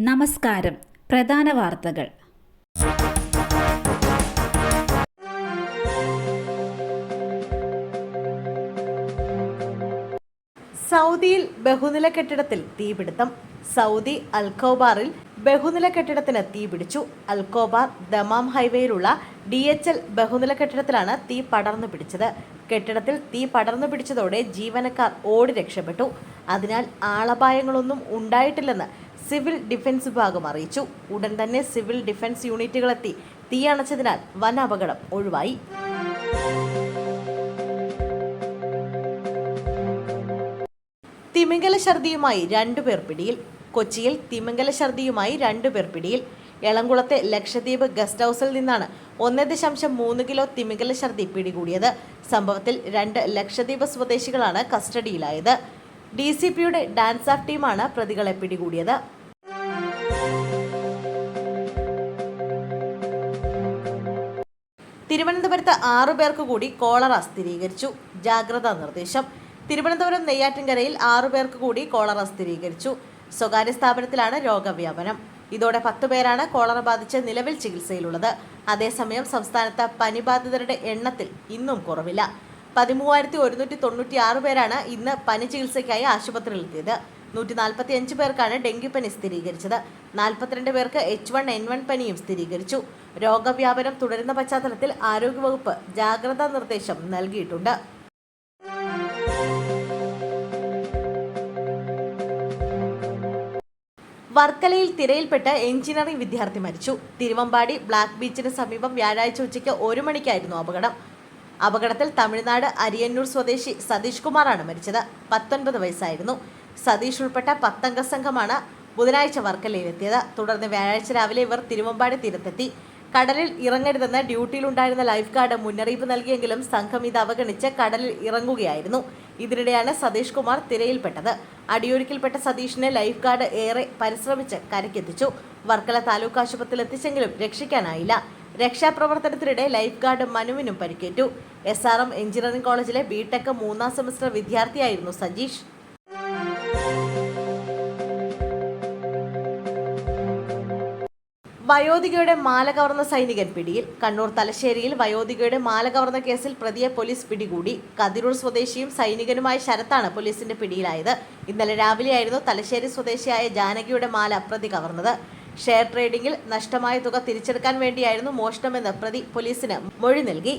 നമസ്കാരം. പ്രധാന വാർത്തകൾ. സൗദിയിൽ ബഹുനില കെട്ടിടത്തിൽ തീപിടുത്തം. സൗദി അൽഖോബാറിൽ ബഹുനില കെട്ടിടത്തിന് തീപിടിച്ചു. അൽഖോബാർ ദമാം ഹൈവേയിലുള്ള DHL ബഹുനില കെട്ടിടത്തിലാണ് തീ പടർന്നു പിടിച്ചത്. കെട്ടിടത്തിൽ തീ പടർന്നു പിടിച്ചതോടെ ജീവനക്കാർ ഓടി രക്ഷപ്പെട്ടു. അതിനാൽ ആളപായങ്ങളൊന്നും ഉണ്ടായിട്ടില്ലെന്ന് സിവിൽ ഡിഫൻസ് വിഭാഗം അറിയിച്ചു. ഉടൻ തന്നെ സിവിൽ ഡിഫൻസ് യൂണിറ്റുകളെത്തി തീ അണച്ചതിനാൽ വൻ അപകടം ഒഴിവായി. തിമിംഗല ഛർദിയുമായി 2 പേർ പിടിയിൽ. കൊച്ചിയിൽ തിമിംഗല ഛർദിയുമായി 2 പേർ പിടിയിൽ. എളംകുളത്തെ ലക്ഷദ്വീപ് ഗസ്റ്റ് ഹൌസിൽ നിന്നാണ് 1.3 കിലോ തിമിംഗല ഛർദി പിടികൂടിയത്. സംഭവത്തിൽ 2 ലക്ഷദ്വീപ് സ്വദേശികളാണ് കസ്റ്റഡിയിലായത്. DCPയുടെ ഡാൻസ് ഓഫ് ടീമാണ് പ്രതികളെ പിടികൂടിയത്. തിരുവനന്തപുരത്ത് 6 പേർക്ക് കൂടി കോളറ സ്ഥിരീകരിച്ചു. ജാഗ്രതാ നിർദ്ദേശം. തിരുവനന്തപുരം നെയ്യാറ്റിൻകരയിൽ 6 പേർക്ക് കൂടി കോളറ സ്ഥിരീകരിച്ചു. സ്വകാര്യ സ്ഥാപനത്തിലാണ് രോഗവ്യാപനം. ഇതോടെ 10 പേരാണ് കോളറ ബാധിച്ച് നിലവിൽ ചികിത്സയിലുള്ളത്. അതേസമയം സംസ്ഥാനത്ത് പനിബാധിതരുടെ എണ്ണത്തിൽ ഇന്നും കുറവില്ല. 13,196 പേരാണ് ഇന്ന് പനി ചികിത്സയ്ക്കായി ആശുപത്രിയിലെത്തിയത്. 145 പേർക്കാണ് ഡെങ്കിപ്പനി സ്ഥിരീകരിച്ചത്. 42 പേർക്ക് H1N1 പനിയും സ്ഥിരീകരിച്ചു. രോഗവ്യാപനം തുടരുന്ന പശ്ചാത്തലത്തിൽ ആരോഗ്യവകുപ്പ് ജാഗ്രതാ നിർദ്ദേശം നൽകിയിട്ടുണ്ട്. വർക്കലയിൽ തിരയിൽപ്പെട്ട് എഞ്ചിനീയറിംഗ് വിദ്യാർത്ഥി മരിച്ചു. തിരുവമ്പാടി ബ്ലാക്ക് ബീച്ചിന് സമീപം വ്യാഴാഴ്ച ഉച്ചയ്ക്ക് 1 മണിക്കായിരുന്നു അപകടം. അപകടത്തിൽ തമിഴ്നാട് അരിയന്നൂർ സ്വദേശി സതീഷ് കുമാറാണ് മരിച്ചത്. 19 വയസ്സായിരുന്നു. സതീഷ് ഉൾപ്പെട്ട 10 അംഗ സംഘമാണ് ബുധനാഴ്ച വർക്കലയിലെത്തിയത്. തുടർന്ന് വ്യാഴാഴ്ച രാവിലെ ഇവർ തിരുവമ്പാടി തീരത്തെത്തി. കടലിൽ ഇറങ്ങരുതെന്ന് ഡ്യൂട്ടിയിലുണ്ടായിരുന്ന ലൈഫ് ഗാർഡ് മുന്നറിയിപ്പ് നൽകിയെങ്കിലും സംഘം ഇത് അവഗണിച്ച് കടലിൽ ഇറങ്ങുകയായിരുന്നു. ഇതിനിടെയാണ് സതീഷ് കുമാർ തിരയിൽപ്പെട്ടത്. അടിയൊഴുക്കിൽപ്പെട്ട സതീഷിനെ ലൈഫ് ഗാർഡ് ഏറെ പരിശ്രമിച്ച് കരയ്ക്കെത്തിച്ചു. വർക്കല താലൂക്ക് ആശുപത്രിയിൽ എത്തിച്ചെങ്കിലും രക്ഷിക്കാനായില്ല. രക്ഷാപ്രവർത്തനത്തിനിടെ ലൈഫ് ഗാർഡ് മനുവിനും പരിക്കേറ്റു. SRM എഞ്ചിനീയറിംഗ് കോളേജിലെ BTech 3ാം സെമസ്റ്റർ വിദ്യാർത്ഥിയായിരുന്നു സജീഷ്. വയോധികയുടെ മാല കവർന്ന സൈനികൻ പിടിയിൽ. കണ്ണൂർ തലശ്ശേരിയിൽ വയോധികയുടെ മാല കവർന്ന കേസിൽ പ്രതിയെ പോലീസ് പിടികൂടി. കതിരൂർ സ്വദേശിയും സൈനികനുമായ ശരത്താണ് പോലീസിന്റെ പിടിയിലായത്. ഇന്നലെ രാവിലെയായിരുന്നു തലശ്ശേരി സ്വദേശിയായ ജാനകിയുടെ മാല പ്രതി കവർന്നത്. ഷെയർ ട്രേഡിംഗിൽ നഷ്ടമായ തുക തിരിച്ചെടുക്കാൻ വേണ്ടിയായിരുന്നു മോഷണമെന്ന് പ്രതി പോലീസിന് മൊഴി നൽകി.